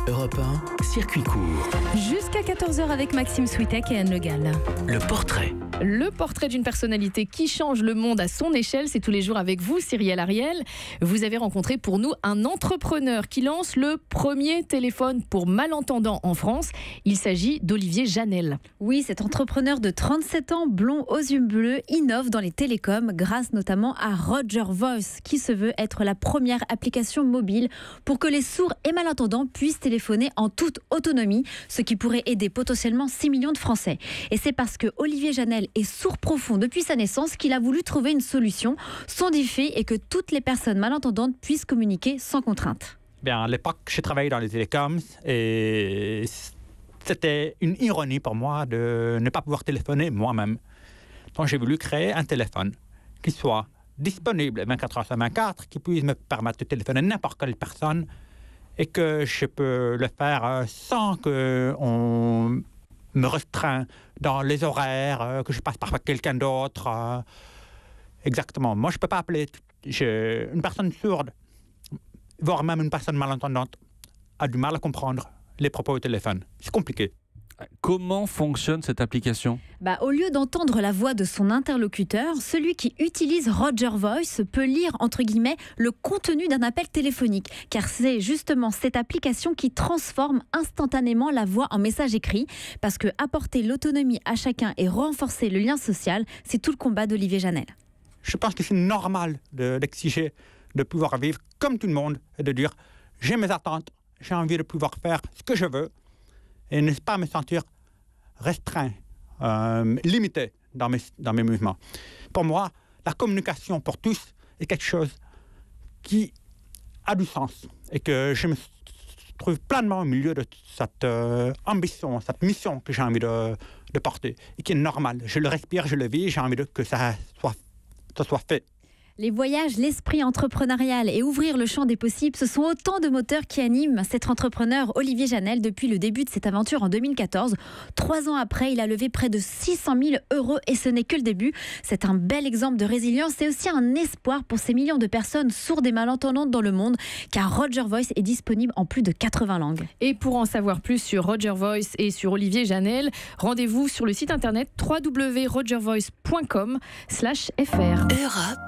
Europe 1, circuit court. Jusqu'à 14h avec Maxime Switek et Anne Le Gall. Le portrait. Le portrait d'une personnalité qui change le monde à son échelle, c'est tous les jours avec vous, Cyrielle Ariel. Vous avez rencontré pour nous un entrepreneur qui lance le premier téléphone pour malentendants en France. Il s'agit d'Olivier Janel. Oui, cet entrepreneur de 37 ans, blond aux yeux bleus, innove dans les télécoms grâce notamment à Roger Voice, qui se veut être la première application mobile pour que les sourds et malentendants puissent téléphoner en toute autonomie, ce qui pourrait aider potentiellement 6 millions de Français. Et c'est parce que Olivier Janel est sourd profond depuis sa naissance qu'il a voulu trouver une solution. Son défi est que toutes les personnes malentendantes puissent communiquer sans contrainte. Bien, à l'époque, j'ai travaillé dans les télécoms et c'était une ironie pour moi de ne pas pouvoir téléphoner moi-même. Donc j'ai voulu créer un téléphone qui soit disponible 24 heures sur 24, qui puisse me permettre de téléphoner n'importe quelle personne et que je peux le faire sans qu'on me restreint dans les horaires, que je passe par quelqu'un d'autre. Exactement. Moi, je ne peux pas appeler une personne sourde, voire même une personne malentendante, a du mal à comprendre les propos au téléphone. C'est compliqué. Comment fonctionne cette application ? Au lieu d'entendre la voix de son interlocuteur, celui qui utilise Roger Voice peut lire, entre guillemets, le contenu d'un appel téléphonique. Car c'est justement cette application qui transforme instantanément la voix en message écrit. Parce que apporter l'autonomie à chacun et renforcer le lien social, c'est tout le combat d'Olivier Janel. Je pense que c'est normal d'exiger de pouvoir vivre comme tout le monde et de dire « j'ai mes attentes, j'ai envie de pouvoir faire ce que je veux ». Et ne pas me sentir restreint, limité dans mes mouvements. Pour moi, la communication pour tous est quelque chose qui a du sens et que je me trouve pleinement au milieu de cette ambition, cette mission que j'ai envie de porter et qui est normale. Je le respire, je le vis, j'ai envie que ça soit fait. Les voyages, l'esprit entrepreneurial et ouvrir le champ des possibles, ce sont autant de moteurs qui animent cet entrepreneur Olivier Janel depuis le début de cette aventure en 2014. 3 ans après, il a levé près de 600 000 € et ce n'est que le début. C'est un bel exemple de résilience et aussi un espoir pour ces millions de personnes sourdes et malentendantes dans le monde, car Roger Voice est disponible en plus de 80 langues. Et pour en savoir plus sur Roger Voice et sur Olivier Janel, rendez-vous sur le site internet www.rogervoice.com/fr. Europe